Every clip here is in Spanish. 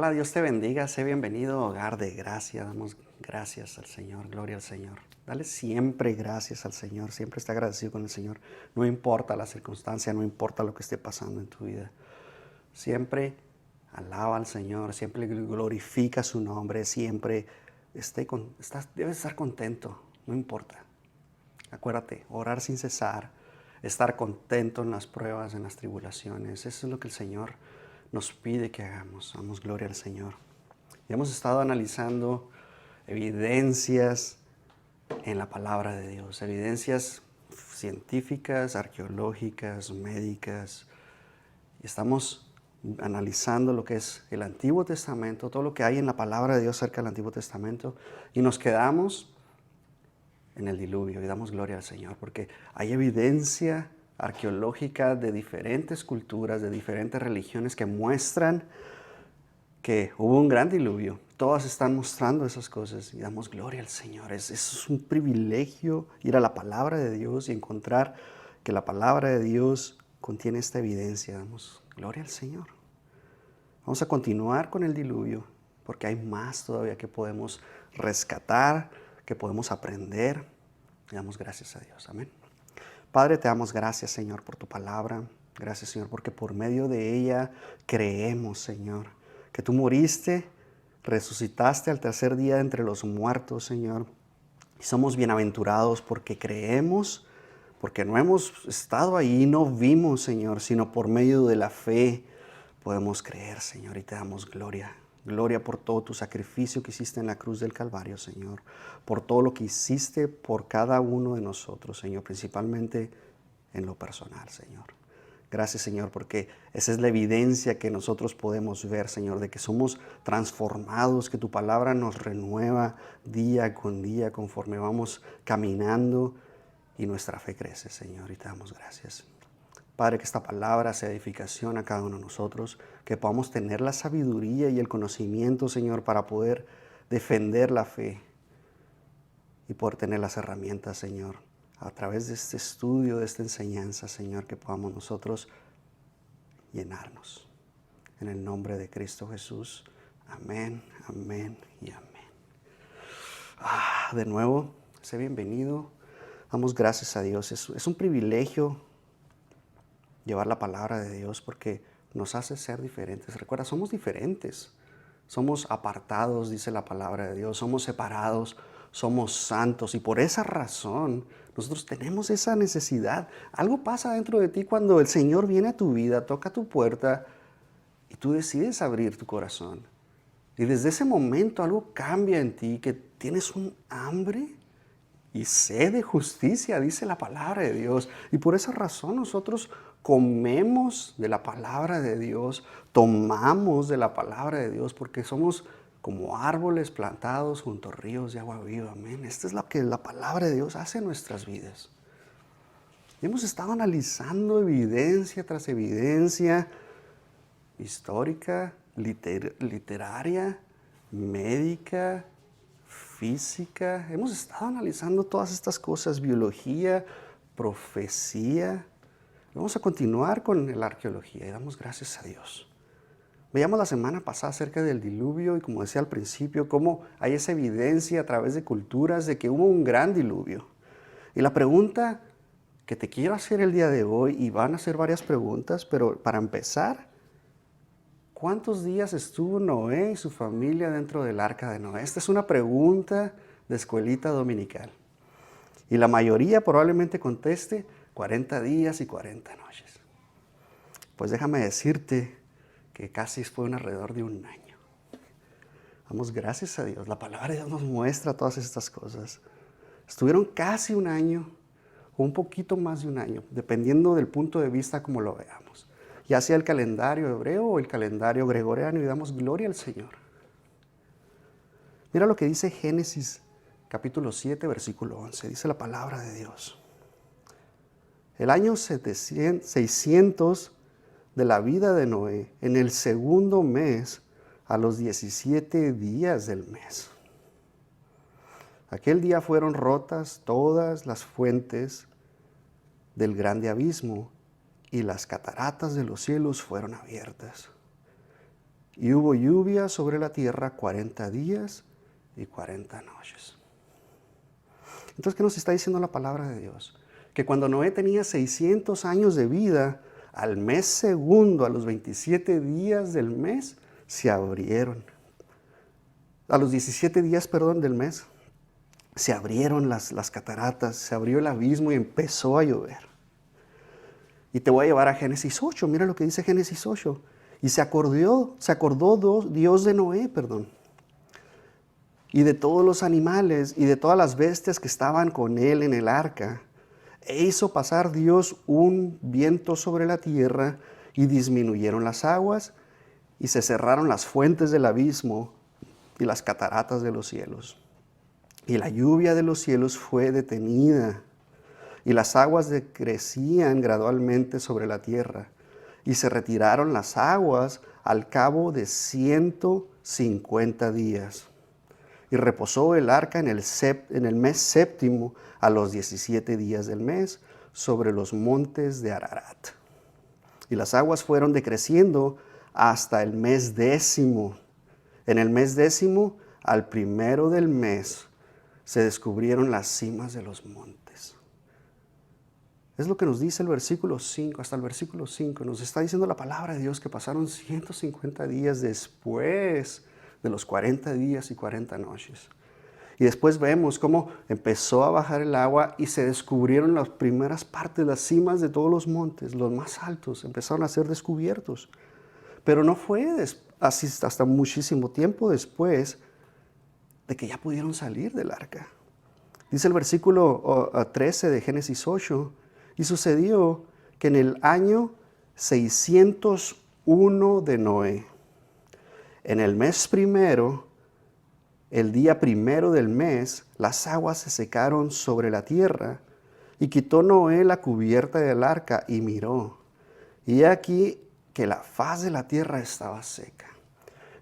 Hola, Dios te bendiga, sé bienvenido, hogar de gracia. Damos gracias al Señor, gloria al Señor. Dale siempre gracias al Señor, siempre está agradecido con el Señor. No importa la circunstancia, no importa lo que esté pasando en tu vida. Siempre alaba al Señor, siempre glorifica su nombre, siempre debes estar contento, no importa. Acuérdate, orar sin cesar, estar contento en las pruebas, en las tribulaciones. Eso es lo que el Señor nos pide que hagamos. Damos gloria al Señor. Y hemos estado analizando evidencias en la palabra de Dios, evidencias científicas, arqueológicas, médicas. Y estamos analizando lo que es el Antiguo Testamento, todo lo que hay en la palabra de Dios acerca del Antiguo Testamento. Y nos quedamos en el diluvio y damos gloria al Señor porque hay evidencia arqueológica de diferentes culturas, de diferentes religiones que muestran que hubo un gran diluvio. Todas están mostrando esas cosas y damos gloria al Señor. Eso es un privilegio ir a la palabra de Dios y encontrar que la palabra de Dios contiene esta evidencia. Damos gloria al Señor. Vamos a continuar con el diluvio porque hay más todavía que podemos rescatar, que podemos aprender. Y damos gracias a Dios. Amén. Padre, te damos gracias, Señor, por tu palabra. Gracias, Señor, porque por medio de ella creemos, Señor, que tú moriste, resucitaste al tercer día entre los muertos, Señor. Y somos bienaventurados porque creemos, porque no hemos estado ahí, no vimos, Señor, sino por medio de la fe podemos creer, Señor, y te damos gloria. Gloria por todo tu sacrificio que hiciste en la cruz del Calvario, Señor. Por todo lo que hiciste por cada uno de nosotros, Señor, principalmente en lo personal, Señor. Gracias, Señor, porque esa es la evidencia que nosotros podemos ver, Señor, de que somos transformados, que tu palabra nos renueva día con día conforme vamos caminando y nuestra fe crece, Señor, y te damos gracias. Padre, que esta palabra sea edificación a cada uno de nosotros, que podamos tener la sabiduría y el conocimiento, Señor, para poder defender la fe y poder tener las herramientas, Señor, a través de este estudio, de esta enseñanza, Señor, que podamos nosotros llenarnos. En el nombre de Cristo Jesús. Amén, amén y amén. De nuevo, sé bienvenido. Damos gracias a Dios. Es un privilegio llevar la palabra de Dios porque nos hace ser diferentes. Recuerda, somos diferentes. Somos apartados, dice la palabra de Dios. Somos separados, somos santos. Y por esa razón, nosotros tenemos esa necesidad. Algo pasa dentro de ti cuando el Señor viene a tu vida, toca tu puerta y tú decides abrir tu corazón. Y desde ese momento algo cambia en ti, que tienes un hambre y sed de justicia, dice la palabra de Dios. Y por esa razón nosotros comemos de la palabra de Dios, tomamos de la palabra de Dios, porque somos como árboles plantados junto a ríos de agua viva. Amén. Esto es lo que la palabra de Dios hace en nuestras vidas. Y hemos estado analizando evidencia tras evidencia histórica, literaria, médica, física. Hemos estado analizando todas estas cosas, biología, profecía. Vamos a continuar con la arqueología y damos gracias a Dios. Veíamos la semana pasada acerca del diluvio y como decía al principio, cómo hay esa evidencia a través de culturas de que hubo un gran diluvio. Y la pregunta que te quiero hacer el día de hoy, y van a ser varias preguntas, pero para empezar, ¿cuántos días estuvo Noé y su familia dentro del arca de Noé? Esta es una pregunta de escuelita dominical. Y la mayoría probablemente conteste 40 días y 40 noches. Pues déjame decirte que casi fue alrededor de un año. Damos gracias a Dios. La palabra de Dios nos muestra todas estas cosas. Estuvieron casi un año o un poquito más de un año, dependiendo del punto de vista como lo veamos. Ya sea el calendario hebreo o el calendario gregoriano, y damos gloria al Señor. Mira lo que dice Génesis capítulo 7, versículo 11. Dice la palabra de Dios. El año 600 de la vida de Noé, en el segundo mes, a los 17 días del mes. Aquel día fueron rotas todas las fuentes del grande abismo y las cataratas de los cielos fueron abiertas. y hubo lluvia sobre la tierra 40 días y 40 noches. Entonces, ¿qué nos está diciendo la palabra de Dios? Que cuando Noé tenía 600 años de vida, al mes segundo, a los 27 días del mes, se abrieron. A los 17 días, del mes, se abrieron las cataratas, se abrió el abismo y empezó a llover. Y te voy a llevar a Génesis 8, mira lo que dice Génesis 8. Y se acordó Dios de Noé, y de todos los animales y de todas las bestias que estaban con él en el arca. E hizo pasar Dios un viento sobre la tierra y disminuyeron las aguas y se cerraron las fuentes del abismo y las cataratas de los cielos. Y la lluvia de los cielos fue detenida y las aguas decrecían gradualmente sobre la tierra. Y se retiraron las aguas al cabo de 150 días. Y reposó el arca en el mes séptimo a los 17 días del mes sobre los montes de Ararat. Y las aguas fueron decreciendo hasta el mes décimo. En el mes décimo, al primero del mes, se descubrieron las cimas de los montes. Es lo que nos dice el versículo 5, hasta el versículo 5. Nos está diciendo la palabra de Dios que pasaron 150 días después de los 40 días y 40 noches. Y después vemos cómo empezó a bajar el agua y se descubrieron las primeras partes, las cimas de todos los montes, los más altos, empezaron a ser descubiertos. Pero no fue así hasta muchísimo tiempo después de que ya pudieron salir del arca. Dice el versículo 13 de Génesis 8, y sucedió que en el año 601 de Noé, en el mes primero, el día primero del mes, las aguas se secaron sobre la tierra, y quitó Noé la cubierta del arca y miró. Y he aquí que la faz de la tierra estaba seca.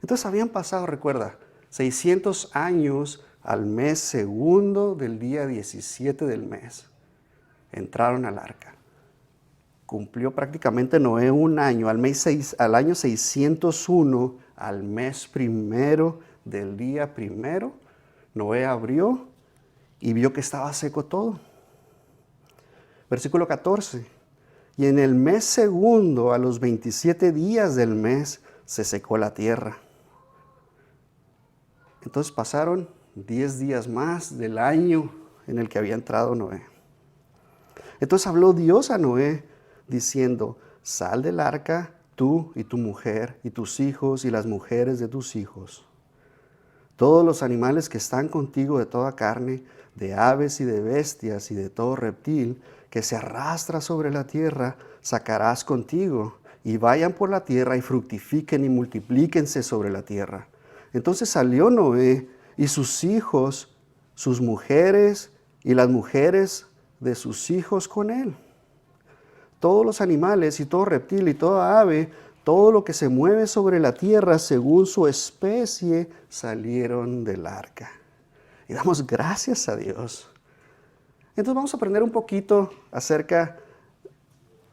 Entonces habían pasado, recuerda, 600 años al mes segundo del día 17 del mes. Entraron al arca. Cumplió prácticamente Noé un año, al año 601, al mes primero del día primero, Noé abrió y vio que estaba seco todo. Versículo 14. Y en el mes segundo, a los 27 días del mes, se secó la tierra. Entonces pasaron 10 días más del año en el que había entrado Noé. Entonces habló Dios a Noé diciendo, sal del arca, tú y tu mujer y tus hijos y las mujeres de tus hijos. Todos los animales que están contigo de toda carne, de aves y de bestias y de todo reptil que se arrastra sobre la tierra, sacarás contigo, y vayan por la tierra y fructifiquen y multiplíquense sobre la tierra. Entonces salió Noé y sus hijos, sus mujeres y las mujeres de sus hijos con él. Todos los animales y todo reptil y toda ave, todo lo que se mueve sobre la tierra según su especie, salieron del arca. Y damos gracias a Dios. Entonces vamos a aprender un poquito acerca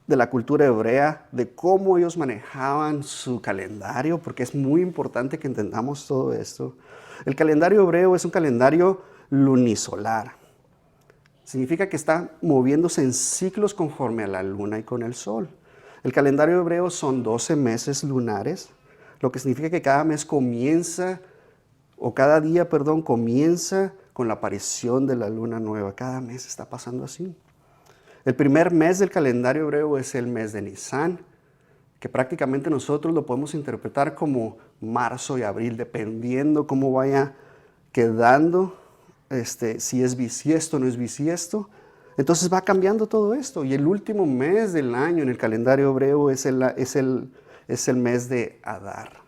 de la cultura hebrea, de cómo ellos manejaban su calendario, porque es muy importante que entendamos todo esto. El calendario hebreo es un calendario lunisolar. Significa que está moviéndose en ciclos conforme a la luna y con el sol. El calendario hebreo son 12 meses lunares, lo que significa que cada mes comienza, o cada día, comienza con la aparición de la luna nueva. Cada mes está pasando así. El primer mes del calendario hebreo es el mes de Nisan, que prácticamente nosotros lo podemos interpretar como marzo y abril, dependiendo cómo vaya quedando, si es bisiesto o no es bisiesto. Entonces va cambiando todo esto. Y el último mes del año en el calendario hebreo es el mes de Adar.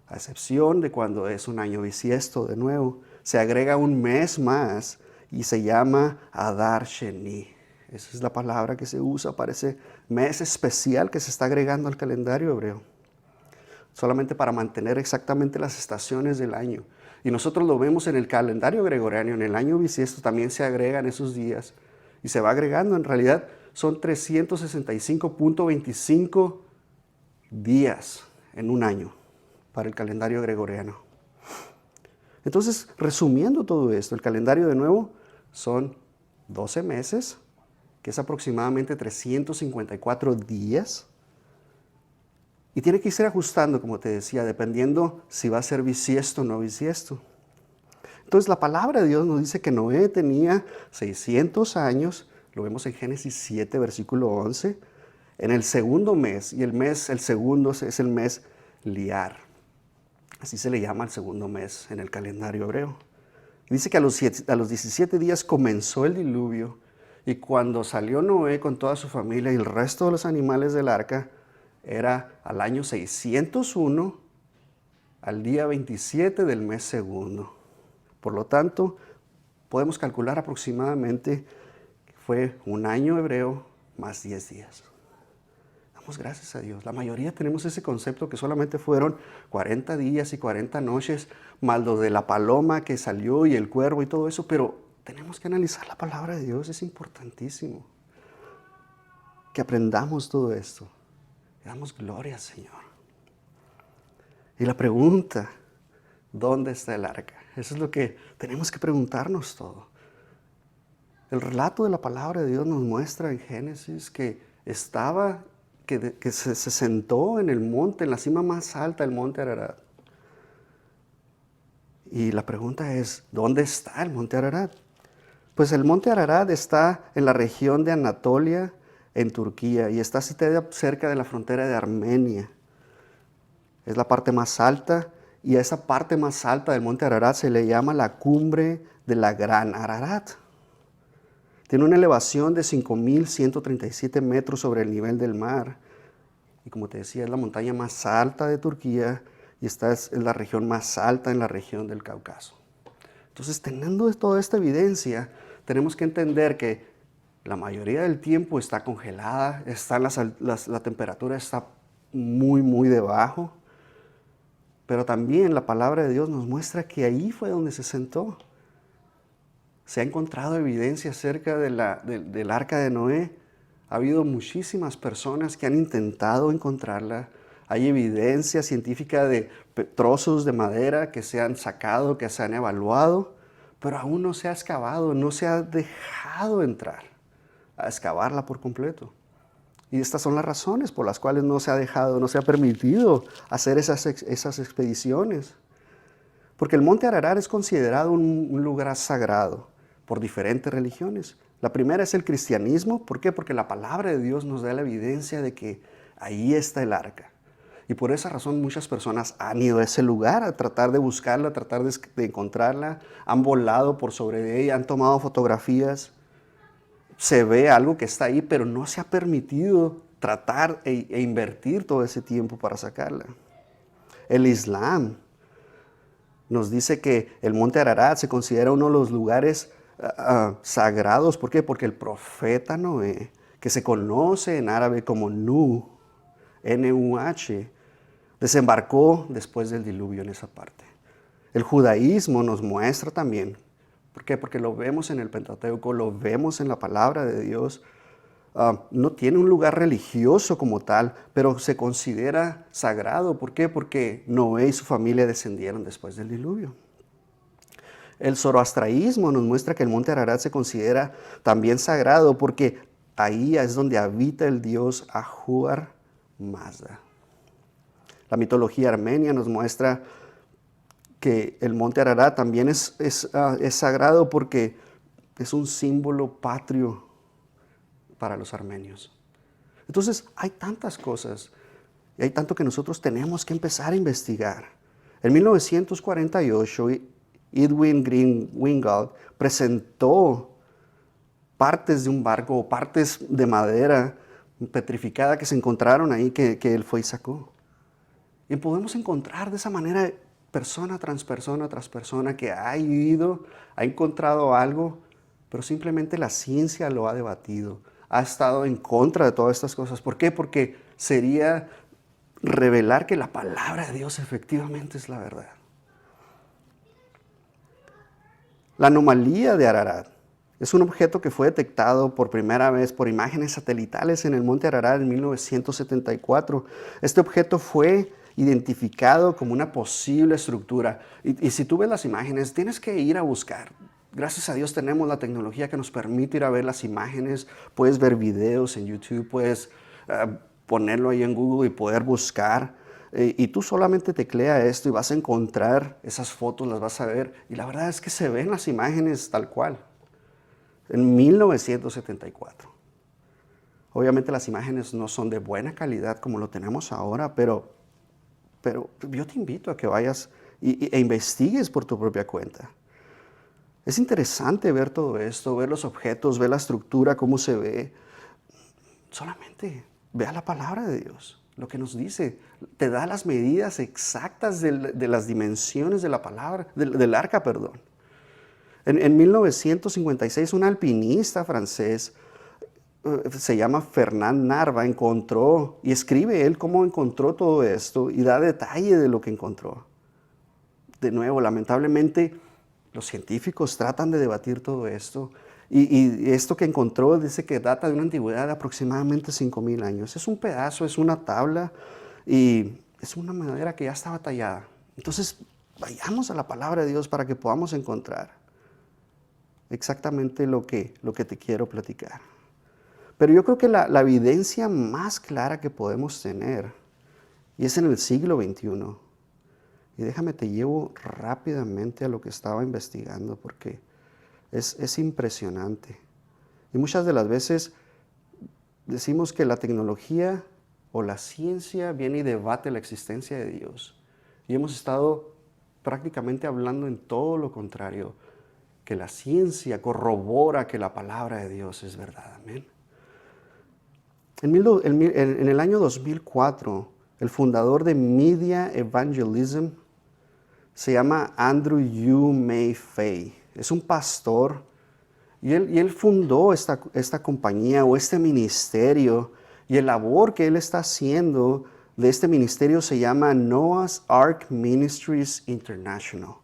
A excepción de cuando es un año bisiesto, de nuevo, se agrega un mes más y se llama Adar Sheni. Esa es la palabra que se usa para ese mes especial que se está agregando al calendario hebreo. Solamente para mantener exactamente las estaciones del año. Y nosotros lo vemos en el calendario gregoriano, en el año bisiesto también se agregan esos días. Y se va agregando, en realidad son 365.25 días en un año para el calendario gregoriano. Entonces, resumiendo todo esto, el calendario de nuevo son 12 meses, que es aproximadamente 354 días. Y tiene que irse ajustando, como te decía, dependiendo si va a ser bisiesto o no bisiesto. Entonces la palabra de Dios nos dice que Noé tenía 600 años, lo vemos en Génesis 7, versículo 11, en el segundo mes, y el segundo es el mes Liar. Así se le llama al segundo mes en el calendario hebreo. Dice que a los 17 días comenzó el diluvio, y cuando salió Noé con toda su familia y el resto de los animales del arca, era al año 601, al día 27 del mes segundo. Por lo tanto, podemos calcular aproximadamente que fue un año hebreo más 10 días. Damos gracias a Dios. La mayoría tenemos ese concepto que solamente fueron 40 días y 40 noches, más lo de la paloma que salió y el cuervo y todo eso, pero tenemos que analizar la palabra de Dios, es importantísimo que aprendamos todo esto. Le damos gloria al Señor. Y la pregunta, ¿dónde está el arca? Eso es lo que tenemos que preguntarnos todo. El relato de la palabra de Dios nos muestra en Génesis que se sentó en el monte, en la cima más alta del monte Ararat. Y la pregunta es, ¿dónde está el monte Ararat? Pues el monte Ararat está en la región de Anatolia, en Turquía, y está situada cerca de la frontera de Armenia. Es la parte más alta, y a esa parte más alta del monte Ararat se le llama la cumbre de la Gran Ararat. Tiene una elevación de 5.137 metros sobre el nivel del mar. Y como te decía, es la montaña más alta de Turquía, y esta es la región más alta en la región del Cáucaso. Entonces, teniendo toda esta evidencia, tenemos que entender que la mayoría del tiempo está congelada, la temperatura está muy, muy debajo. Pero también la palabra de Dios nos muestra que ahí fue donde se sentó. Se ha encontrado evidencia acerca del arca de Noé. Ha habido muchísimas personas que han intentado encontrarla. Hay evidencia científica de trozos de madera que se han sacado, que se han evaluado, pero aún no se ha excavado, no se ha dejado entrar a excavarla por completo. Y estas son las razones por las cuales no se ha dejado, no se ha permitido hacer esas expediciones. Porque el monte Ararat es considerado un lugar sagrado por diferentes religiones. La primera es el cristianismo. ¿Por qué? Porque la palabra de Dios nos da la evidencia de que ahí está el arca. Y por esa razón muchas personas han ido a ese lugar a tratar de buscarla, a tratar de encontrarla. Han volado por sobre de ella, han tomado fotografías. Se ve algo que está ahí, pero no se ha permitido tratar e invertir todo ese tiempo para sacarla. El Islam nos dice que el monte Ararat se considera uno de los lugares sagrados. ¿Por qué? Porque el profeta Noé, que se conoce en árabe como Nuh, N-U-H, desembarcó después del diluvio en esa parte. El judaísmo nos muestra también. ¿Por qué? Porque lo vemos en el Pentateuco, lo vemos en la palabra de Dios. No tiene un lugar religioso como tal, pero se considera sagrado. ¿Por qué? Porque Noé y su familia descendieron después del diluvio. El zoroastraísmo nos muestra que el monte Ararat se considera también sagrado porque ahí es donde habita el dios Ahura Mazda. La mitología armenia nos muestra que el monte Ararat también es sagrado porque es un símbolo patrio para los armenios. Entonces hay tantas cosas y hay tanto que nosotros tenemos que empezar a investigar. En 1948, Edwin Green Wingald presentó partes de un barco o partes de madera petrificada que se encontraron ahí que él fue y sacó. Y podemos encontrar de esa manera persona tras persona que ha ido, ha encontrado algo, pero simplemente la ciencia lo ha debatido, ha estado en contra de todas estas cosas. ¿Por qué? Porque sería revelar que la palabra de Dios efectivamente es la verdad. La anomalía de Ararat es un objeto que fue detectado por primera vez por imágenes satelitales en el monte Ararat en 1974. Este objeto fue identificado como una posible estructura. Y si tú ves las imágenes, tienes que ir a buscar. Gracias a Dios tenemos la tecnología que nos permite ir a ver las imágenes. Puedes ver videos en YouTube, puedes ponerlo ahí en Google y poder buscar. Y tú solamente teclea esto y vas a encontrar esas fotos, las vas a ver. Y la verdad es que se ven las imágenes tal cual. En 1974. Obviamente las imágenes no son de buena calidad como lo tenemos ahora, pero yo te invito a que vayas e investigues por tu propia cuenta. Es interesante ver todo esto, ver los objetos, ver la estructura, cómo se ve. Solamente vea la palabra de Dios, lo que nos dice. Te da las medidas exactas de las dimensiones de la palabra, del arca, perdón. En 1956, un alpinista francés, se llama Fernand Narva, encontró, y escribe él cómo encontró todo esto y da detalle de lo que encontró. De nuevo, lamentablemente, los científicos tratan de debatir todo esto y esto que encontró dice que data de una antigüedad de aproximadamente 5,000 años. Es un pedazo, es una tabla y es una madera que ya estaba tallada. Entonces, vayamos a la palabra de Dios para que podamos encontrar exactamente lo que te quiero platicar. Pero yo creo que la evidencia más clara que podemos tener, y es en el siglo XXI, y déjame te llevo rápidamente a lo que estaba investigando porque es impresionante. Y muchas de las veces decimos que la tecnología o la ciencia viene y debate la existencia de Dios. Y hemos estado prácticamente hablando en todo lo contrario, que la ciencia corrobora que la palabra de Dios es verdad. Amén. En el año 2004, el fundador de Media Evangelism se llama Andrew Yu Mei Fei. Es un pastor y él fundó esta compañía o este ministerio, y el labor que él está haciendo de este ministerio se llama Noah's Ark Ministries International,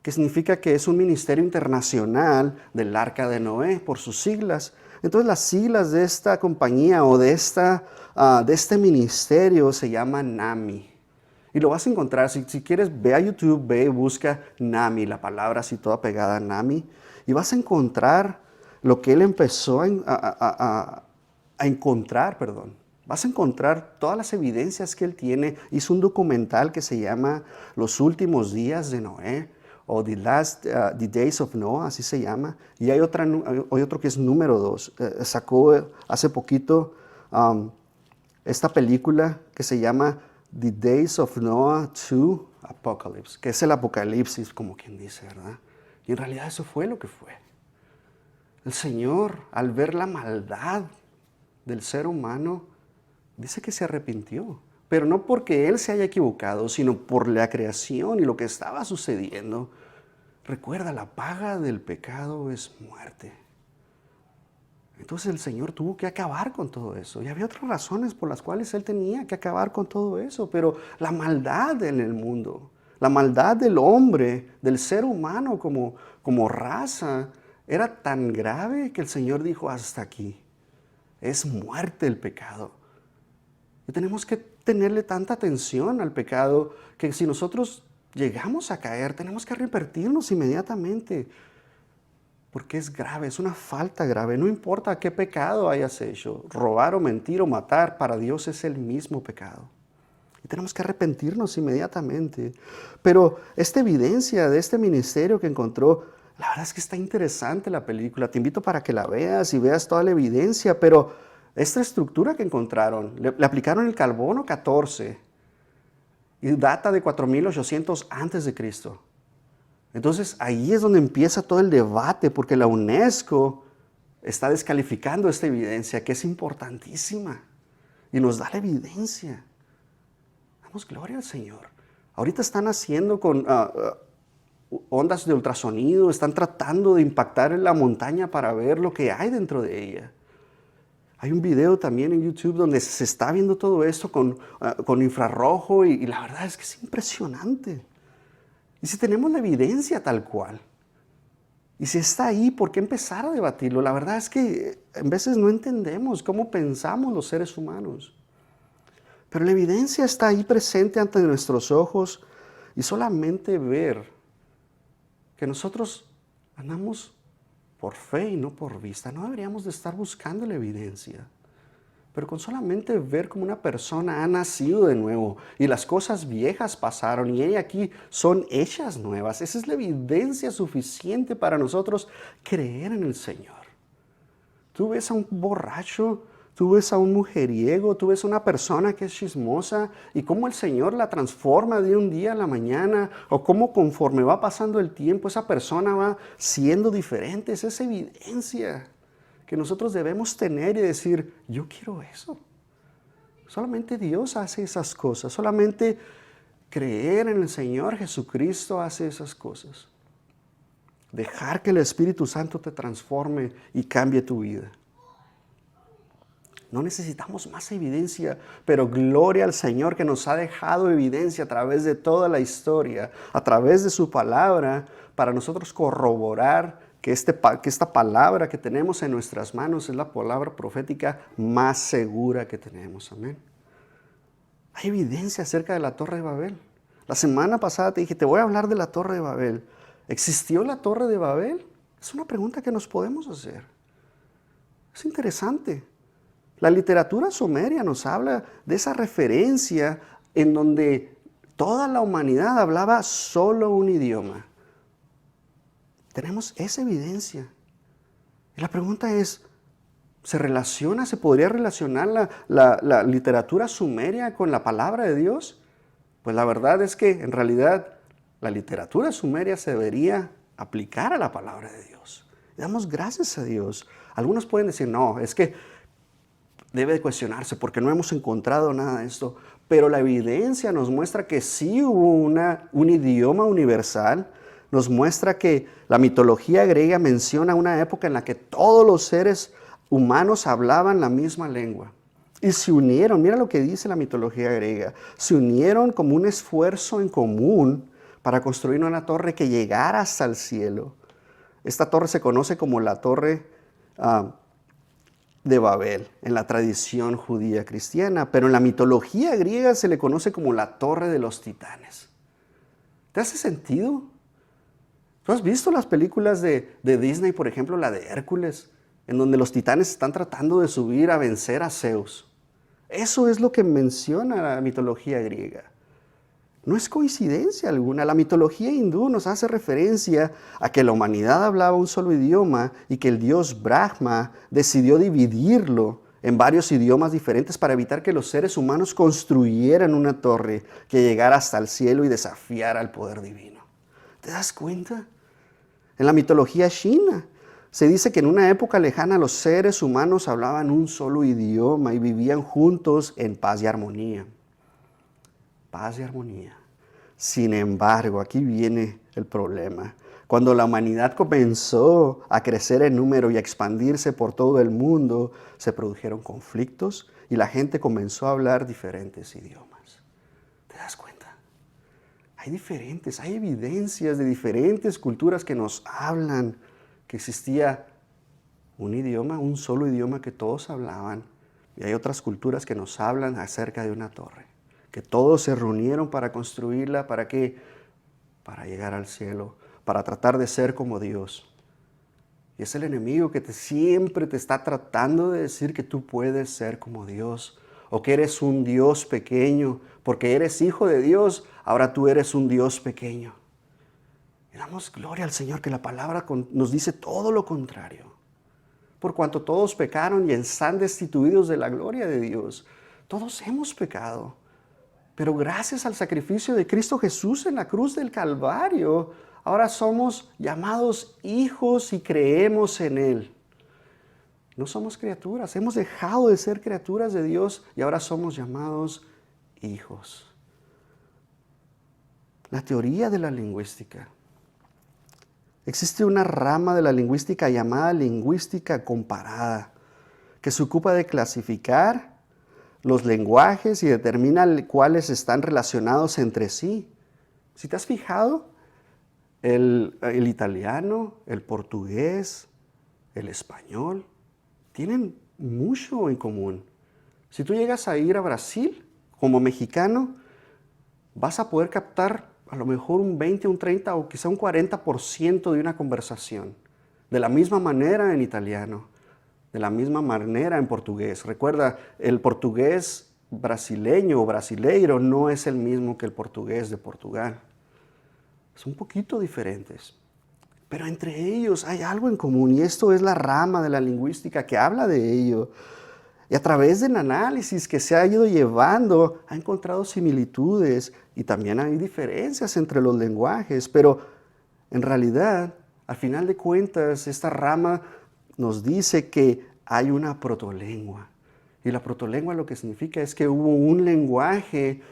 que significa que es un ministerio internacional del Arca de Noé por sus siglas. Entonces las siglas de esta compañía o de este ministerio se llama NAMI. Y lo vas a encontrar, si quieres, ve a YouTube, ve y busca NAMI, la palabra así toda pegada, NAMI, y vas a encontrar lo que él empezó a encontrar, perdón. Vas a encontrar todas las evidencias que él tiene. Hizo un documental que se llama Los últimos días de Noé, o The Days of Noah, así se llama. Y hay otro que es número 2. Sacó hace poquito esta película que se llama The Days of Noah 2 Apocalypse, que es el apocalipsis, como quien dice, ¿verdad? Y en realidad eso fue lo que fue. El Señor, al ver la maldad del ser humano, dice que se arrepintió. Pero no porque Él se haya equivocado, sino por la creación y lo que estaba sucediendo. Recuerda, la paga del pecado es muerte. Entonces el Señor tuvo que acabar con todo eso. Y había otras razones por las cuales Él tenía que acabar con todo eso. Pero la maldad en el mundo, la maldad del hombre, del ser humano como raza, era tan grave que el Señor dijo: hasta aquí. Es muerte el pecado. Y tenemos que tenerle tanta atención al pecado que si nosotros llegamos a caer, tenemos que arrepentirnos inmediatamente. Porque es grave, es una falta grave. No importa qué pecado hayas hecho, robar o mentir o matar, para Dios es el mismo pecado. Y tenemos que arrepentirnos inmediatamente. Pero esta evidencia de este ministerio que encontró, la verdad es que está interesante la película. Te invito para que la veas y veas toda la evidencia, pero esta estructura que encontraron, le aplicaron el carbono 14 y data de 4800 antes de Cristo. Entonces ahí es donde empieza todo el debate, porque la UNESCO está descalificando esta evidencia que es importantísima y nos da la evidencia. Damos gloria al Señor. Ahorita están haciendo con ondas de ultrasonido, están tratando de impactar en la montaña para ver lo que hay dentro de ella. Hay un video también en YouTube donde se está viendo todo esto con infrarrojo y la verdad es que es impresionante. Y si tenemos la evidencia tal cual, y si está ahí, ¿por qué empezar a debatirlo? La verdad es que en veces no entendemos cómo pensamos los seres humanos. Pero la evidencia está ahí presente ante nuestros ojos y solamente ver que nosotros andamos por fe y no por vista. No deberíamos de estar buscando la evidencia. Pero con solamente ver cómo una persona ha nacido de nuevo y las cosas viejas pasaron y aquí son hechas nuevas, esa es la evidencia suficiente para nosotros creer en el Señor. Tú ves a un borracho, tú ves a un mujeriego, tú ves a una persona que es chismosa y cómo el Señor la transforma de un día a la mañana o cómo conforme va pasando el tiempo esa persona va siendo diferente. Esa es evidencia que nosotros debemos tener y decir, yo quiero eso. Solamente Dios hace esas cosas, solamente creer en el Señor Jesucristo hace esas cosas. Dejar que el Espíritu Santo te transforme y cambie tu vida. No necesitamos más evidencia, pero gloria al Señor que nos ha dejado evidencia a través de toda la historia, a través de su palabra, para nosotros corroborar que esta palabra que tenemos en nuestras manos es la palabra profética más segura que tenemos. Amén. Hay evidencia acerca de la Torre de Babel. La semana pasada te dije, te voy a hablar de la Torre de Babel. ¿Existió la Torre de Babel? Es una pregunta que nos podemos hacer. Es interesante. La literatura sumeria nos habla de esa referencia en donde toda la humanidad hablaba solo un idioma. Tenemos esa evidencia. Y la pregunta es, ¿se podría relacionar la literatura sumeria con la palabra de Dios? Pues la verdad es que en realidad la literatura sumeria se debería aplicar a la palabra de Dios. Y damos gracias a Dios. Algunos pueden decir, no, es que debe de cuestionarse porque no hemos encontrado nada de esto. Pero la evidencia nos muestra que sí hubo un idioma universal. Nos muestra que la mitología griega menciona una época en la que todos los seres humanos hablaban la misma lengua. Y se unieron, mira lo que dice la mitología griega, se unieron como un esfuerzo en común para construir una torre que llegara hasta el cielo. Esta torre se conoce como la Torre de Babel en la tradición judía cristiana, pero en la mitología griega se le conoce como la Torre de los Titanes. ¿Te hace sentido? ¿Tú has visto las películas de Disney, por ejemplo, la de Hércules, en donde los titanes están tratando de subir a vencer a Zeus? Eso es lo que menciona la mitología griega. No es coincidencia alguna. La mitología hindú nos hace referencia a que la humanidad hablaba un solo idioma y que el dios Brahma decidió dividirlo en varios idiomas diferentes para evitar que los seres humanos construyeran una torre que llegara hasta el cielo y desafiara al poder divino. ¿Te das cuenta? En la mitología china se dice que en una época lejana los seres humanos hablaban un solo idioma y vivían juntos en paz y armonía. Paz y armonía. Sin embargo, aquí viene el problema. Cuando la humanidad comenzó a crecer en número y a expandirse por todo el mundo, se produjeron conflictos y la gente comenzó a hablar diferentes idiomas. ¿Te das cuenta? Hay evidencias de diferentes culturas que nos hablan que existía un idioma, un solo idioma que todos hablaban. Y hay otras culturas que nos hablan acerca de una torre, que todos se reunieron para construirla, ¿para qué? Para llegar al cielo, para tratar de ser como Dios. Y es el enemigo que siempre te está tratando de decir que tú puedes ser como Dios, o que eres un Dios pequeño, porque eres hijo de Dios, ahora tú eres un Dios pequeño. Y damos gloria al Señor que la palabra nos dice todo lo contrario. Por cuanto todos pecaron y están destituidos de la gloria de Dios. Todos hemos pecado. Pero gracias al sacrificio de Cristo Jesús en la cruz del Calvario, ahora somos llamados hijos y creemos en Él. No somos criaturas, hemos dejado de ser criaturas de Dios y ahora somos llamados hijos. La teoría de la lingüística. Existe una rama de la lingüística llamada lingüística comparada, que se ocupa de clasificar los lenguajes y determina cuáles están relacionados entre sí. Si te has fijado, el italiano, el portugués, el español, tienen mucho en común. Si tú llegas a ir a Brasil, Como mexicano, vas a poder captar a lo mejor un 20, un 30 o quizá un 40% de una conversación. De la misma manera en italiano, de la misma manera en portugués. Recuerda, el portugués brasileño o brasileiro no es el mismo que el portugués de Portugal. Son un poquito diferentes. Pero entre ellos hay algo en común y esto es la rama de la lingüística que habla de ello. Y a través del análisis que se ha ido llevando, ha encontrado similitudes y también hay diferencias entre los lenguajes, pero en realidad, al final de cuentas, esta rama nos dice que hay una protolengua. Y la protolengua lo que significa es que hubo un lenguaje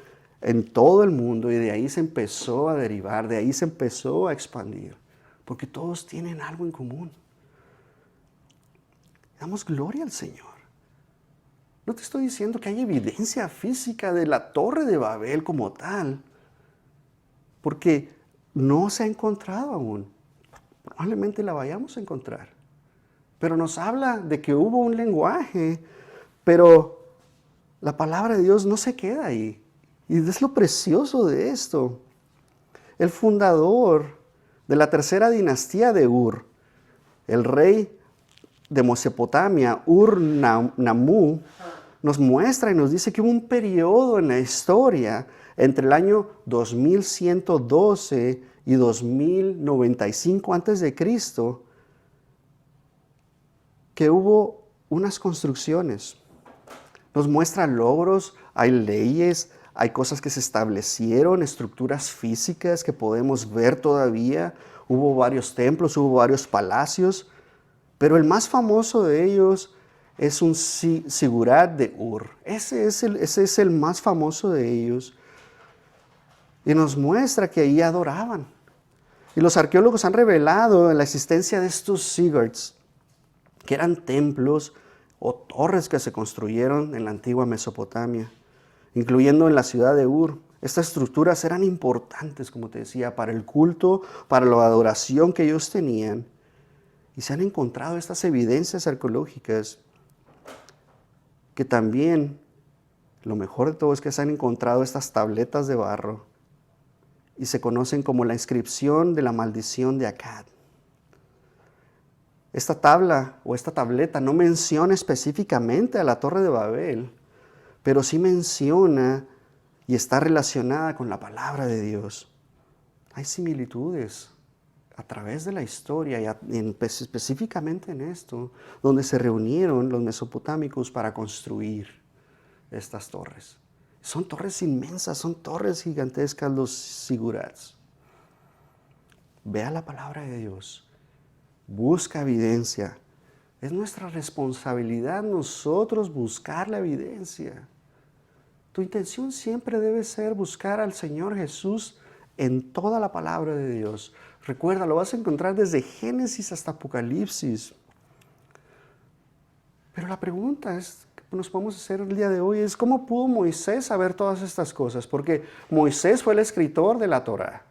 en todo el mundo y de ahí se empezó a derivar, de ahí se empezó a expandir, porque todos tienen algo en común. Damos gloria al Señor. No te estoy diciendo que hay evidencia física de la Torre de Babel como tal, porque no se ha encontrado aún. Probablemente la vayamos a encontrar. Pero nos habla de que hubo un lenguaje, pero la palabra de Dios no se queda ahí. Y es lo precioso de esto. El fundador de la tercera dinastía de Ur, el rey de Mesopotamia, Ur-Nammu, nos muestra y nos dice que hubo un periodo en la historia entre el año 2112 y 2095 a.C. que hubo unas construcciones. Nos muestra logros, hay leyes, hay cosas que se establecieron, estructuras físicas que podemos ver todavía. Hubo varios templos, hubo varios palacios, pero el más famoso de ellos es un Sigurat de Ur. Ese es el más famoso de ellos. Y nos muestra que ahí adoraban. Y los arqueólogos han revelado la existencia de estos Sigurats, que eran templos o torres que se construyeron en la antigua Mesopotamia, incluyendo en la ciudad de Ur. Estas estructuras eran importantes, como te decía, para el culto, para la adoración que ellos tenían. Y se han encontrado estas evidencias arqueológicas que también, lo mejor de todo es que se han encontrado estas tabletas de barro y se conocen como la inscripción de la maldición de Akkad. Esta tabla o esta tableta no menciona específicamente a la Torre de Babel, pero sí menciona y está relacionada con la palabra de Dios. Hay similitudes a través de la historia y específicamente en esto, donde se reunieron los mesopotámicos para construir estas torres. Son torres inmensas, son torres gigantescas los sigurats. Vea la palabra de Dios, busca evidencia. Es nuestra responsabilidad nosotros buscar la evidencia. Tu intención siempre debe ser buscar al Señor Jesús en toda la palabra de Dios. Recuerda, lo vas a encontrar desde Génesis hasta Apocalipsis. Pero la pregunta que nos podemos hacer el día de hoy es, ¿cómo pudo Moisés saber todas estas cosas? Porque Moisés fue el escritor de la Torá,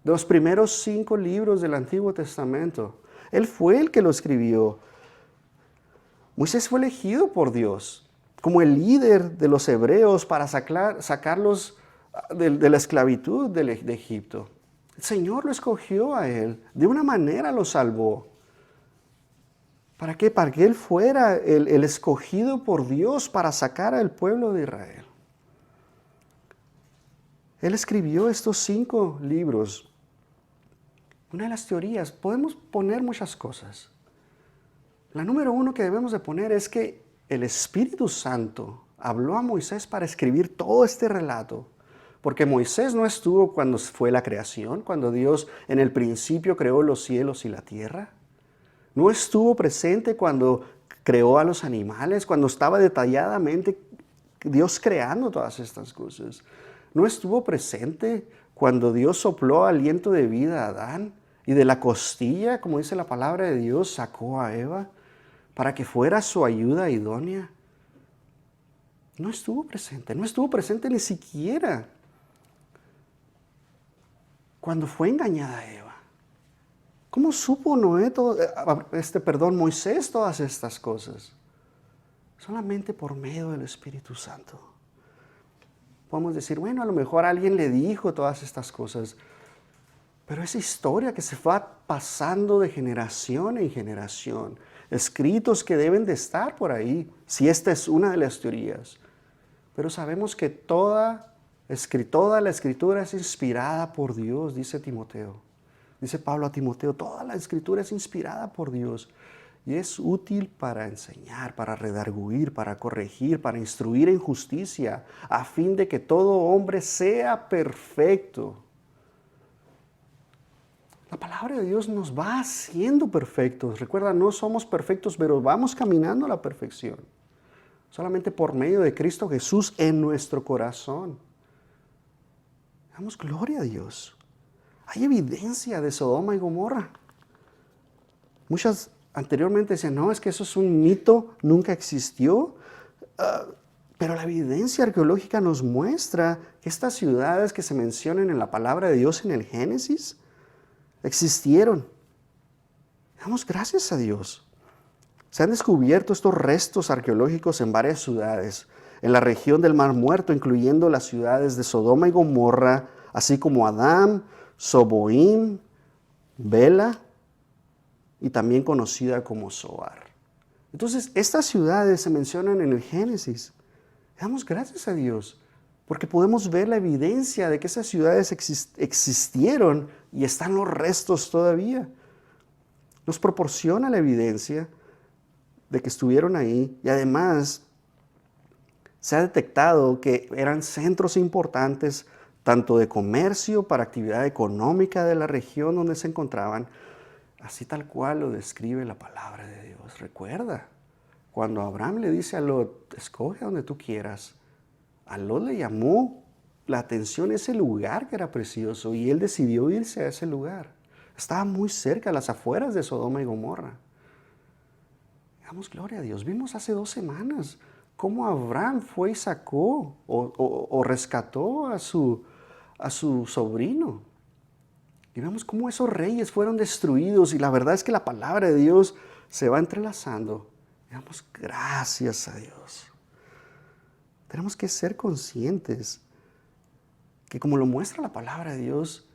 de los primeros 5 libros del Antiguo Testamento. Él fue el que lo escribió. Moisés fue elegido por Dios como el líder de los hebreos para sacarlos de la esclavitud de Egipto. El Señor lo escogió a él, de una manera lo salvó. ¿Para qué? Para que él fuera el escogido por Dios para sacar al pueblo de Israel. Él escribió estos 5 libros. Una de las teorías, podemos poner muchas cosas. La número 1 que debemos de poner es que el Espíritu Santo habló a Moisés para escribir todo este relato. Porque Moisés no estuvo cuando fue la creación, cuando Dios en el principio creó los cielos y la tierra. No estuvo presente cuando creó a los animales, cuando estaba detalladamente Dios creando todas estas cosas. No estuvo presente cuando Dios sopló aliento de vida a Adán y de la costilla, como dice la palabra de Dios, sacó a Eva para que fuera su ayuda idónea. No estuvo presente ni siquiera cuando fue engañada Eva. ¿Cómo supo Moisés todas estas cosas? Solamente por medio del Espíritu Santo. podemos decir, bueno, a lo mejor alguien le dijo todas estas cosas, pero esa historia que se va pasando de generación en generación, escritos que deben de estar por ahí, si esta es una de las teorías. Pero sabemos que toda la escritura es inspirada por Dios, dice Timoteo. Dice Pablo a Timoteo, toda la escritura es inspirada por Dios y es útil para enseñar, para redarguir, para corregir, para instruir en justicia, a fin de que todo hombre sea perfecto. La palabra de Dios nos va haciendo perfectos. Recuerda, no somos perfectos, pero vamos caminando a la perfección. Solamente por medio de Cristo Jesús en nuestro corazón. Damos gloria a Dios. Hay evidencia de Sodoma y Gomorra. Muchas anteriormente decían, no, es que eso es un mito, nunca existió. Pero la evidencia arqueológica nos muestra que estas ciudades que se mencionan en la palabra de Dios en el Génesis existieron. Damos gracias a Dios. Se han descubierto estos restos arqueológicos en varias ciudades, en la región del Mar Muerto, incluyendo las ciudades de Sodoma y Gomorra, así como Adán, Soboim, Bela y también conocida como Zoar. Entonces, estas ciudades se mencionan en el Génesis. Damos gracias a Dios, porque podemos ver la evidencia de que esas ciudades existieron y están los restos todavía. Nos proporciona la evidencia de que estuvieron ahí y además se ha detectado que eran centros importantes tanto de comercio para actividad económica de la región donde se encontraban, así tal cual lo describe la palabra de Dios. Recuerda, cuando Abraham le dice a Lot, escoge donde tú quieras, a Lot le llamó la atención ese lugar que era precioso y él decidió irse a ese lugar. Estaba muy cerca, a las afueras de Sodoma y Gomorra. Damos gloria a Dios. Vimos hace 2 semanas cómo Abraham fue y sacó o rescató a su sobrino. Y vemos cómo esos reyes fueron destruidos y la verdad es que la palabra de Dios se va entrelazando. Damos gracias a Dios. Tenemos que ser conscientes que como lo muestra la palabra de Dios,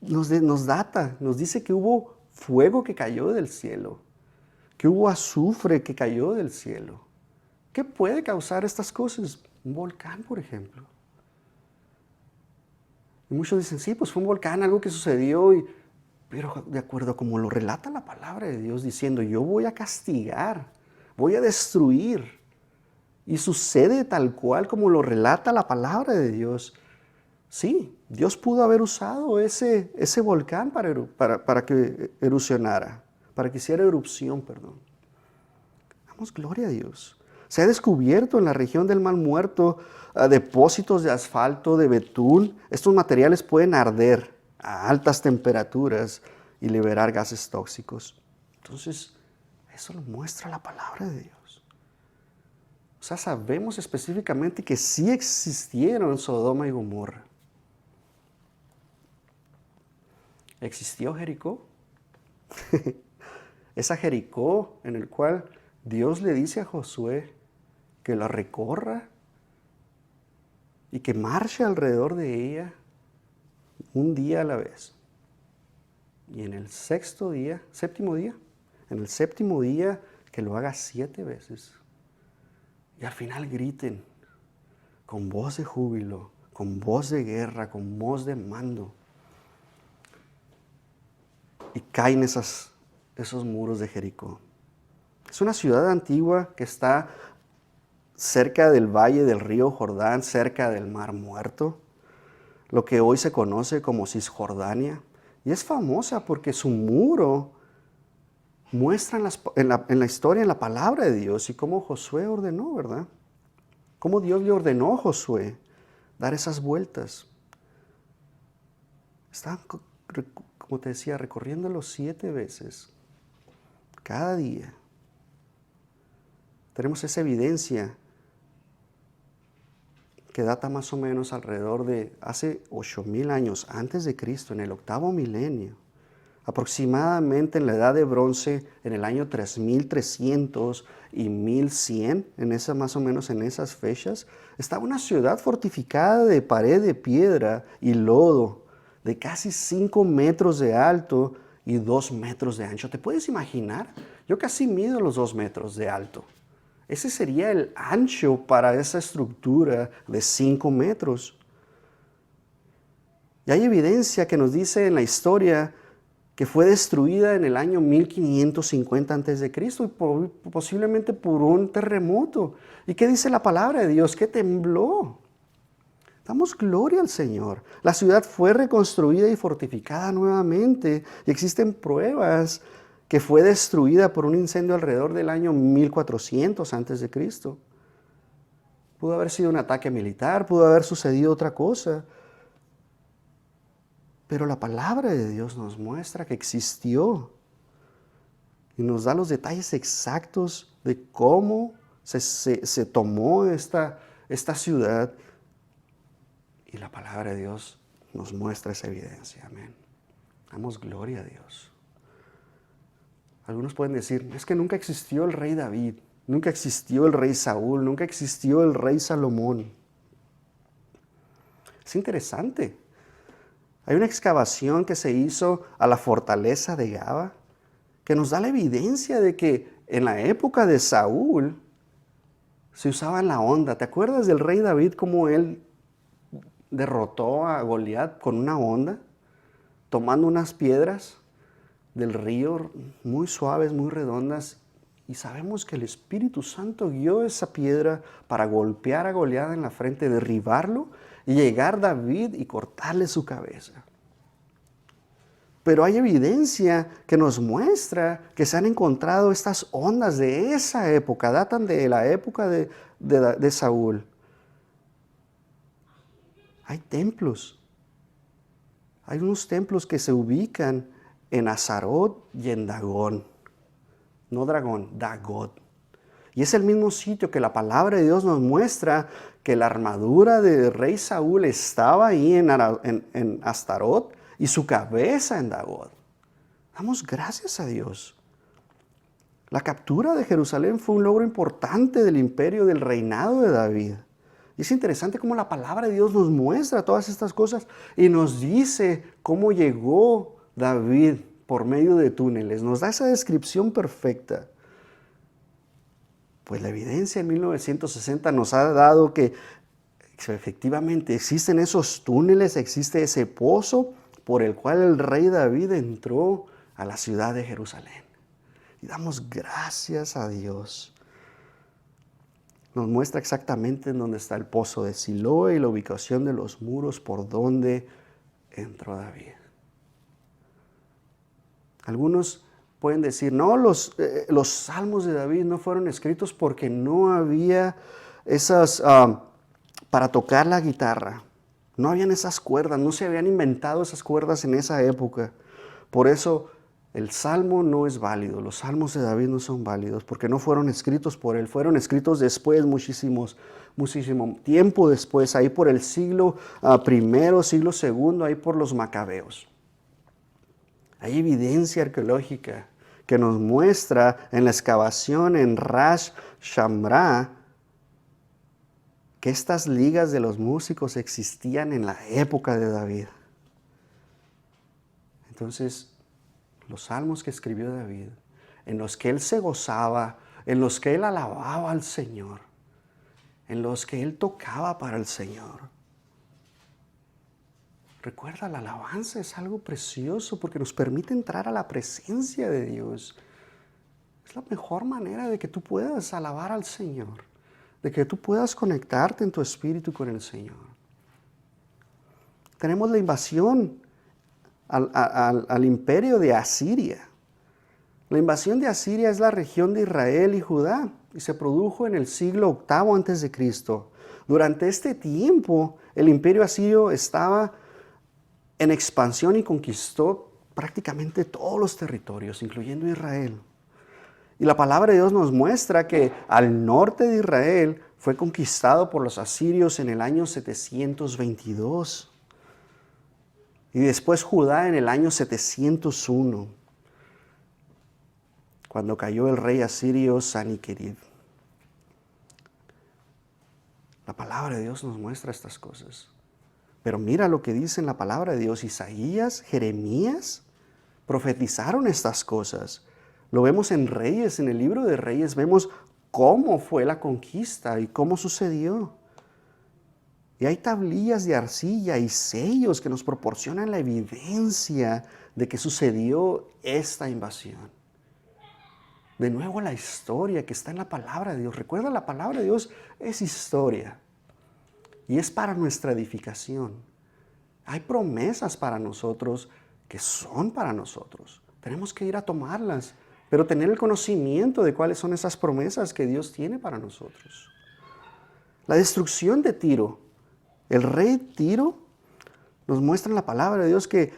nos data, nos dice que hubo fuego que cayó del cielo, que hubo azufre que cayó del cielo. ¿Qué puede causar estas cosas? Un volcán, por ejemplo. Y muchos dicen, sí, pues fue un volcán, algo que sucedió, pero de acuerdo a como lo relata la palabra de Dios, diciendo, yo voy a castigar, voy a destruir. Y sucede tal cual como lo relata la palabra de Dios. Sí, Dios pudo haber usado ese volcán para que erupcionara, para que hiciera erupción, perdón. Damos gloria a Dios. Se ha descubierto en la región del Mar Muerto depósitos de asfalto, de betún. Estos materiales pueden arder a altas temperaturas y liberar gases tóxicos. Entonces, eso lo muestra la palabra de Dios. O sea, sabemos específicamente que sí existieron Sodoma y Gomorra. ¿Existió Jericó? Esa Jericó en el cual Dios le dice a Josué que la recorra y que marche alrededor de ella un día a la vez. Y en el séptimo día, en el séptimo día que lo haga 7 veces. Y al final griten con voz de júbilo, con voz de guerra, con voz de mando. Y caen esos muros de Jericó. Es una ciudad antigua que está cerca del valle del río Jordán, cerca del Mar Muerto, lo que hoy se conoce como Cisjordania. Y es famosa porque su muro muestra en la historia, en la palabra de Dios y cómo Josué ordenó, ¿verdad? Cómo Dios le ordenó a Josué dar esas vueltas. Estaban, como te decía, recorriéndolo 7 veces, cada día. Tenemos esa evidencia que data más o menos alrededor de hace 8,000 años antes de Cristo, en el 8º milenio. Aproximadamente en la Edad de Bronce, en el año 3300 y 1100, más o menos en esas fechas, estaba una ciudad fortificada de pared de piedra y lodo, de casi 5 metros de alto y 2 metros de ancho. ¿Te puedes imaginar? Yo casi mido los 2 metros de alto. Ese sería el ancho para esa estructura de 5 metros. Y hay evidencia que nos dice en la historia que fue destruida en el año 1550 a.C. y posiblemente por un terremoto. ¿Y qué dice la palabra de Dios? Que tembló. Damos gloria al Señor. La ciudad fue reconstruida y fortificada nuevamente. Y existen pruebas que fue destruida por un incendio alrededor del año 1400 a.C. Pudo haber sido un ataque militar, pudo haber sucedido otra cosa. Pero la palabra de Dios nos muestra que existió y nos da los detalles exactos de cómo se tomó esta ciudad. Y la palabra de Dios nos muestra esa evidencia. Amén. Damos gloria a Dios. Algunos pueden decir, es que nunca existió el rey David, nunca existió el rey Saúl, nunca existió el rey Salomón. Es interesante. Hay una excavación que se hizo a la fortaleza de Gaba que nos da la evidencia de que en la época de Saúl se usaba la honda. ¿Te acuerdas del rey David cómo él derrotó a Goliat con una honda, tomando unas piedras del río muy suaves, muy redondas? Y sabemos que el Espíritu Santo guió esa piedra para golpear a Goliat en la frente, derribarlo y llegar David y cortarle su cabeza. Pero hay evidencia que nos muestra que se han encontrado estas ondas de esa época, datan de la época de Saúl. Hay templos. Hay unos templos que se ubican en Azarot y en Dagón. No Dragón, Dagot. Y es el mismo sitio que la palabra de Dios nos muestra que la armadura del rey Saúl estaba ahí en Astarot y su cabeza en Dagot. Damos gracias a Dios. La captura de Jerusalén fue un logro importante del imperio, del reinado de David. Y es interesante cómo la palabra de Dios nos muestra todas estas cosas y nos dice cómo llegó David por medio de túneles. Nos da esa descripción perfecta. Pues la evidencia en 1960 nos ha dado que efectivamente existen esos túneles, existe ese pozo por el cual el rey David entró a la ciudad de Jerusalén. Y damos gracias a Dios. Nos muestra exactamente en dónde está el pozo de Siloé y la ubicación de los muros por donde entró David. Algunos pueden decir, no, los salmos de David no fueron escritos porque no había esas, para tocar la guitarra. No habían esas cuerdas, no se habían inventado esas cuerdas en esa época. Por eso el salmo no es válido, los salmos de David no son válidos porque no fueron escritos por él, fueron escritos después, muchísimo tiempo después, ahí por el siglo I, siglo II, ahí por los macabeos. Hay evidencia arqueológica que nos muestra en la excavación en Ras Shamra que estas ligas de los músicos existían en la época de David. Entonces, los salmos que escribió David, en los que él se gozaba, en los que él alababa al Señor, en los que él tocaba para el Señor. Recuerda, la alabanza es algo precioso porque nos permite entrar a la presencia de Dios. Es la mejor manera de que tú puedas alabar al Señor, de que tú puedas conectarte en tu espíritu con el Señor. Tenemos la invasión al imperio de Asiria. La invasión de Asiria es la región de Israel y Judá y se produjo en el siglo VIII a.C. Durante este tiempo, el imperio asirio estaba en expansión y conquistó prácticamente todos los territorios, incluyendo Israel. Y la palabra de Dios nos muestra que al norte de Israel fue conquistado por los asirios en el año 722. Y después Judá en el año 701, cuando cayó el rey asirio Sanaquerib. La palabra de Dios nos muestra estas cosas. Pero mira lo que dice en la palabra de Dios. Isaías, Jeremías profetizaron estas cosas. Lo vemos en Reyes, en el libro de Reyes, vemos cómo fue la conquista y cómo sucedió. Y hay tablillas de arcilla y sellos que nos proporcionan la evidencia de que sucedió esta invasión. De nuevo la historia que está en la palabra de Dios. Recuerda, la palabra de Dios es historia y es para nuestra edificación. Hay promesas para nosotros que son para nosotros. Tenemos que ir a tomarlas, pero tener el conocimiento de cuáles son esas promesas que Dios tiene para nosotros. La destrucción de Tiro. El rey Tiro nos muestra en la palabra de Dios que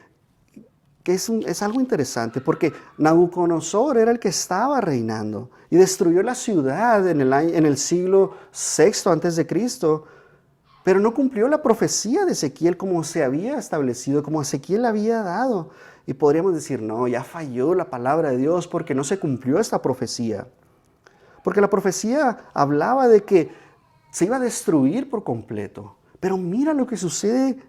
es algo interesante, porque Nabucodonosor era el que estaba reinando y destruyó la ciudad en el siglo VI antes de Cristo, pero no cumplió la profecía de Ezequiel como se había establecido, como Ezequiel había dado. Y podríamos decir, no, ya falló la palabra de Dios porque no se cumplió esta profecía. Porque la profecía hablaba de que se iba a destruir por completo. Pero mira lo que sucede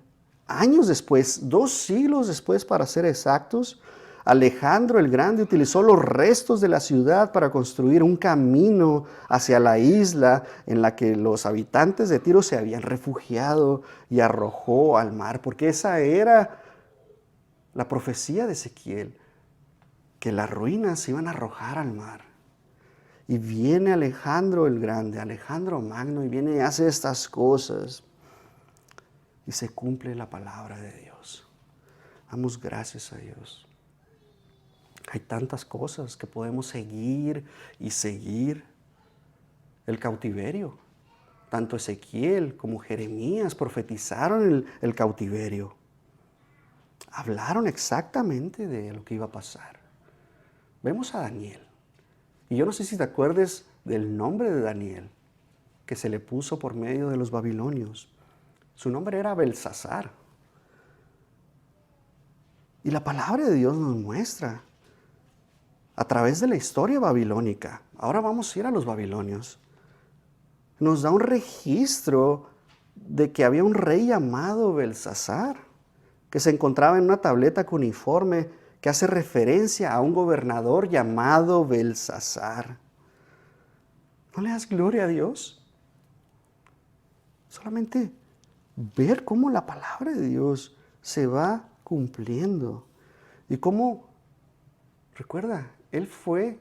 años después, 2 siglos después para ser exactos. Alejandro el Grande utilizó los restos de la ciudad para construir un camino hacia la isla en la que los habitantes de Tiro se habían refugiado y arrojó al mar, porque esa era la profecía de Ezequiel, que las ruinas se iban a arrojar al mar. Y viene Alejandro el Grande, Alejandro Magno, y viene y hace estas cosas. Y se cumple la palabra de Dios. Damos gracias a Dios. Hay tantas cosas que podemos seguir y seguir. El cautiverio. Tanto Ezequiel como Jeremías profetizaron el cautiverio. Hablaron exactamente de lo que iba a pasar. Vemos a Daniel. Y yo no sé si te acuerdes del nombre de Daniel que se le puso por medio de los babilonios. Su nombre era Belsasar. Y la palabra de Dios nos muestra a través de la historia babilónica. Ahora vamos a ir a los babilonios. Nos da un registro de que había un rey llamado Belsasar, que se encontraba en una tableta cuneiforme que hace referencia a un gobernador llamado Belsasar. ¿No le das gloria a Dios? Solamente ver cómo la palabra de Dios se va cumpliendo. Y cómo, recuerda, Él fue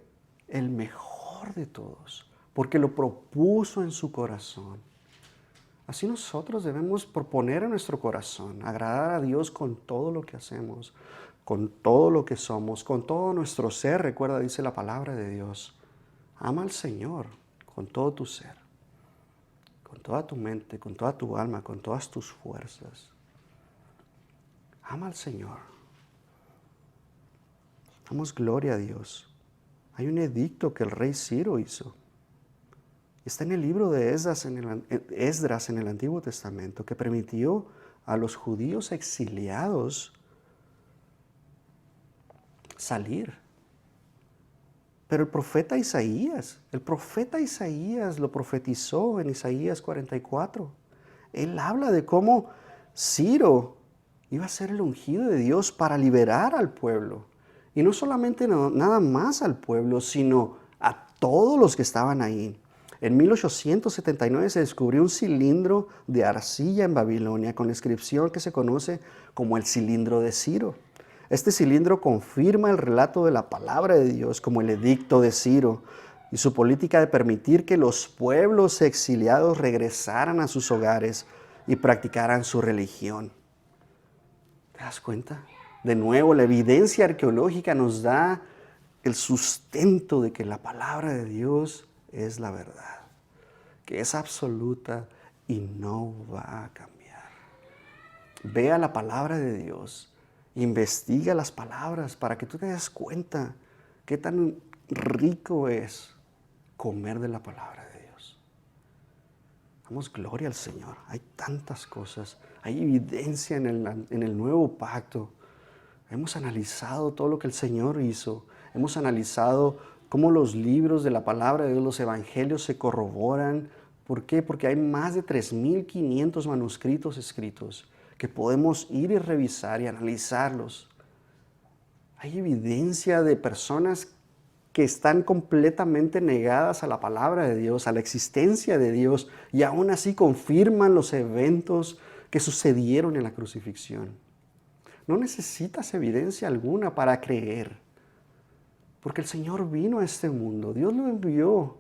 el mejor de todos, porque lo propuso en su corazón. Así nosotros debemos proponer en nuestro corazón, agradar a Dios con todo lo que hacemos, con todo lo que somos, con todo nuestro ser. Recuerda, dice la palabra de Dios, ama al Señor con todo tu ser, con toda tu mente, con toda tu alma, con todas tus fuerzas. Ama al Señor. Damos gloria a Dios. Hay un edicto que el rey Ciro hizo. Está en el libro de Esdras en el Antiguo Testamento, que permitió a los judíos exiliados salir. Pero el profeta Isaías lo profetizó en Isaías 44. Él habla de cómo Ciro iba a ser el ungido de Dios para liberar al pueblo. Y no solamente nada más al pueblo, sino a todos los que estaban ahí. En 1879 se descubrió un cilindro de arcilla en Babilonia con la inscripción que se conoce como el cilindro de Ciro. Este cilindro confirma el relato de la palabra de Dios como el edicto de Ciro y su política de permitir que los pueblos exiliados regresaran a sus hogares y practicaran su religión. ¿Te das cuenta? De nuevo, la evidencia arqueológica nos da el sustento de que la palabra de Dios es la verdad, que es absoluta y no va a cambiar. Ve a la palabra de Dios, investiga las palabras para que tú te des cuenta qué tan rico es comer de la palabra de Dios. Damos gloria al Señor. Hay tantas cosas. Hay evidencia en el nuevo pacto. Hemos analizado todo lo que el Señor hizo. Hemos analizado cómo los libros de la palabra de Dios, los evangelios se corroboran. ¿Por qué? Porque hay más de 3.500 manuscritos escritos que podemos ir y revisar y analizarlos. Hay evidencia de personas que están completamente negadas a la palabra de Dios, a la existencia de Dios, y aún así confirman los eventos que sucedieron en la crucifixión. No necesitas evidencia alguna para creer, porque el Señor vino a este mundo, Dios lo envió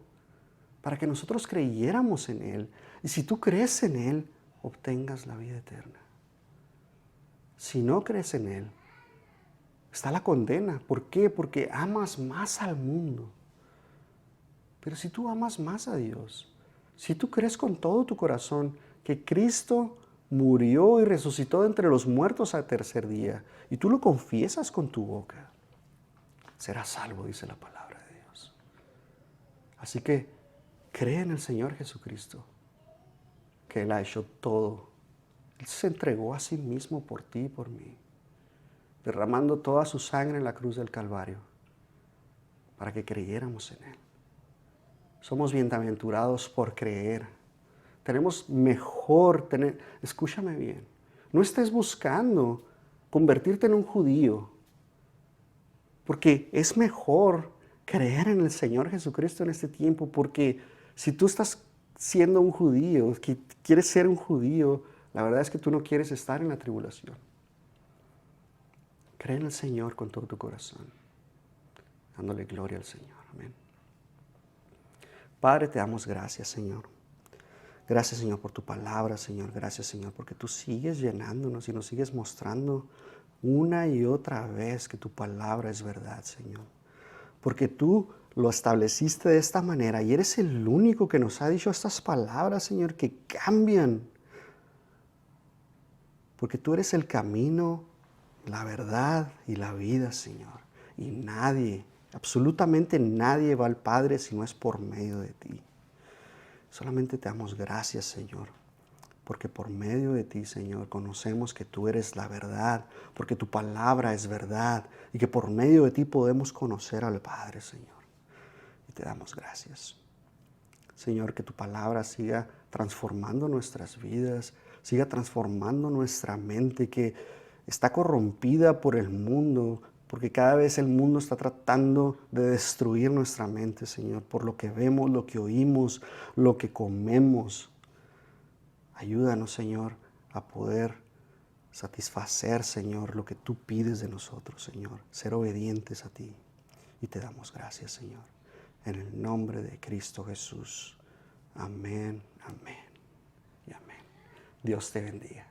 para que nosotros creyéramos en Él, y si tú crees en Él, obtengas la vida eterna. Si no crees en Él, está la condena. ¿Por qué? Porque amas más al mundo. Pero si tú amas más a Dios, si tú crees con todo tu corazón que Cristo murió y resucitó de entre los muertos al tercer día, y tú lo confiesas con tu boca, serás salvo, dice la palabra de Dios. Así que cree en el Señor Jesucristo, que Él ha hecho todo. Él se entregó a sí mismo por ti y por mí, derramando toda su sangre en la cruz del Calvario, para que creyéramos en Él. Somos bienaventurados por creer. Tenemos escúchame bien, no estés buscando convertirte en un judío, porque es mejor creer en el Señor Jesucristo en este tiempo, porque si tú estás siendo un judío, que quieres ser un judío, la verdad es que tú no quieres estar en la tribulación. Cree en el Señor con todo tu corazón, dándole gloria al Señor. Amén. Padre, te damos gracias, Señor. Gracias, Señor, por tu palabra, Señor. Gracias, Señor, porque tú sigues llenándonos y nos sigues mostrando una y otra vez que tu palabra es verdad, Señor. Porque tú lo estableciste de esta manera y eres el único que nos ha dicho estas palabras, Señor, que cambian. Porque tú eres el camino, la verdad y la vida, Señor. Y nadie, absolutamente nadie va al Padre si no es por medio de ti. Solamente te damos gracias, Señor, porque por medio de ti, Señor, conocemos que tú eres la verdad, porque tu palabra es verdad y que por medio de ti podemos conocer al Padre, Señor. Y te damos gracias. Señor, que tu palabra siga transformando nuestras vidas, siga transformando nuestra mente que está corrompida por el mundo, porque cada vez el mundo está tratando de destruir nuestra mente, Señor, por lo que vemos, lo que oímos, lo que comemos. Ayúdanos, Señor, a poder satisfacer, Señor, lo que tú pides de nosotros, Señor, ser obedientes a ti. Y te damos gracias, Señor, en el nombre de Cristo Jesús. Amén, amén y amén. Dios te bendiga.